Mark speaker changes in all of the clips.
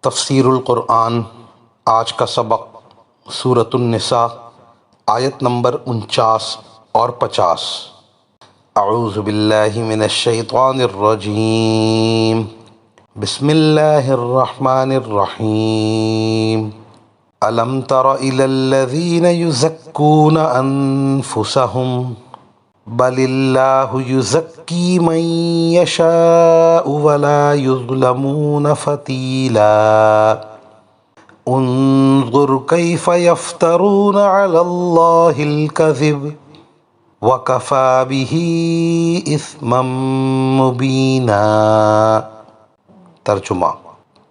Speaker 1: تفسیر القرآن آج کا سبق سورۃ النساء آیت نمبر 49 اور 50۔ اعوذ باللہ من الشیطان الرجیم، بسم اللہ الرحمن الرحیم۔ الم تر الی الذین یزکون انفسہم بل اللہ یزکی من یشاء ولا یظلمون فتیلا۔ انظر کیف یفترون علی اللہ الکذب وکفی بہ اثما مبینا۔ ترجمہ: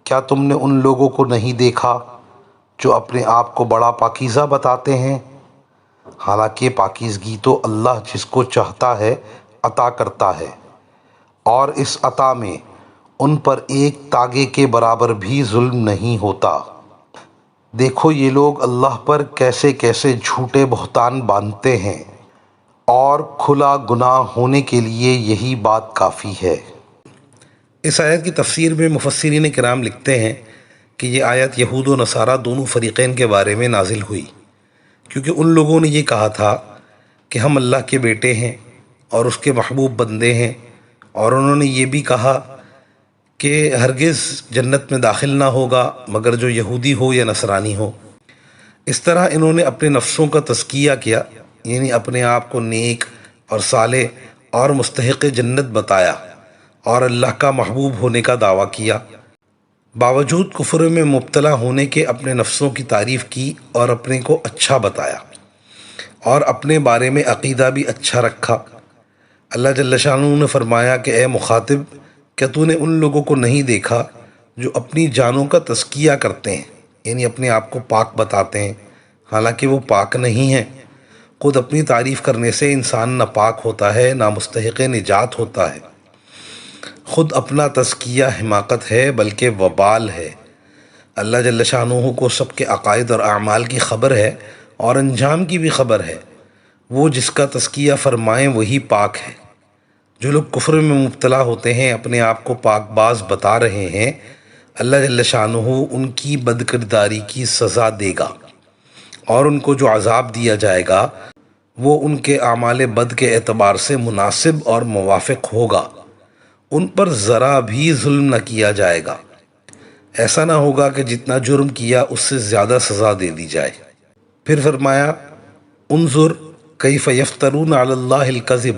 Speaker 1: کیا تم نے ان لوگوں کو نہیں دیکھا جو اپنے آپ کو بڑا پاکیزہ بتاتے ہیں، حالانکہ پاکیزگی تو اللہ جس کو چاہتا ہے عطا کرتا ہے، اور اس عطا میں ان پر ایک تاگے کے برابر بھی ظلم نہیں ہوتا۔ دیکھو یہ لوگ اللہ پر کیسے کیسے جھوٹے بہتان باندھتے ہیں، اور کھلا گناہ ہونے کے لیے یہی بات کافی ہے۔ اس آیت کی تفسیر میں مفسرین کرام لکھتے ہیں کہ یہ آیت یہود و نصارہ دونوں فریقین کے بارے میں نازل ہوئی، کیونکہ ان لوگوں نے یہ کہا تھا کہ ہم اللہ کے بیٹے ہیں اور اس کے محبوب بندے ہیں، اور انہوں نے یہ بھی کہا کہ ہرگز جنت میں داخل نہ ہوگا مگر جو یہودی ہو یا نصرانی ہو۔ اس طرح انہوں نے اپنے نفسوں کا تزکیہ کیا، یعنی اپنے آپ کو نیک اور صالح اور مستحق جنت بتایا، اور اللہ کا محبوب ہونے کا دعویٰ کیا۔ باوجود کفر میں مبتلا ہونے کے اپنے نفسوں کی تعریف کی اور اپنے کو اچھا بتایا، اور اپنے بارے میں عقیدہ بھی اچھا رکھا۔ اللہ جل شانہ نے فرمایا کہ اے مخاطب، کیا تو نے ان لوگوں کو نہیں دیکھا جو اپنی جانوں کا تزکیہ کرتے ہیں، یعنی اپنے آپ کو پاک بتاتے ہیں حالانکہ وہ پاک نہیں ہیں۔ خود اپنی تعریف کرنے سے انسان نہ پاک ہوتا ہے نہ مستحق نجات ہوتا ہے۔ خود اپنا تزکیہ حماقت ہے بلکہ وبال ہے۔ اللہ جل شانہ کو سب کے عقائد اور اعمال کی خبر ہے اور انجام کی بھی خبر ہے۔ وہ جس کا تزکیہ فرمائیں وہی پاک ہے۔ جو لوگ کفر میں مبتلا ہوتے ہیں اپنے آپ کو پاک باز بتا رہے ہیں، اللہ جل شانہ ان کی بدکرداری کی سزا دے گا، اور ان کو جو عذاب دیا جائے گا وہ ان کے اعمال بد کے اعتبار سے مناسب اور موافق ہوگا۔ ان پر ذرا بھی ظلم نہ کیا جائے گا۔ ایسا نہ ہوگا کہ جتنا جرم کیا اس سے زیادہ سزا دے دی جائے۔ پھر فرمایا انظر کیف یفترون علی اللہ الکذب،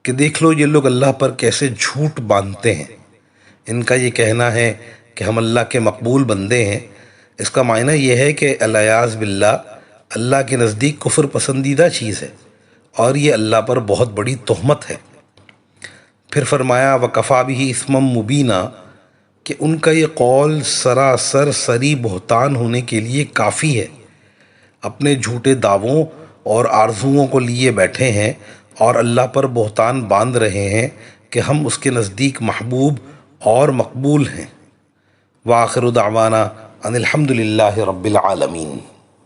Speaker 1: کہ دیکھ لو یہ لوگ اللہ پر کیسے جھوٹ باندھتے ہیں۔ ان کا یہ کہنا ہے کہ ہم اللہ کے مقبول بندے ہیں، اس کا معنی یہ ہے کہ العیاذ باللہ اللہ کے نزدیک کفر پسندیدہ چیز ہے، اور یہ اللہ پر بہت بڑی تہمت ہے۔ پھر فرمایا وکفی بہ اثما مبینا، کہ ان کا یہ قول سراسر سری بہتان ہونے کے لیے کافی ہے۔ اپنے جھوٹے دعووں اور آرزوؤں کو لیے بیٹھے ہیں اور اللہ پر بہتان باندھ رہے ہیں کہ ہم اس کے نزدیک محبوب اور مقبول ہیں۔ وآخر دعوانا ان الحمد للہ رب العالمین۔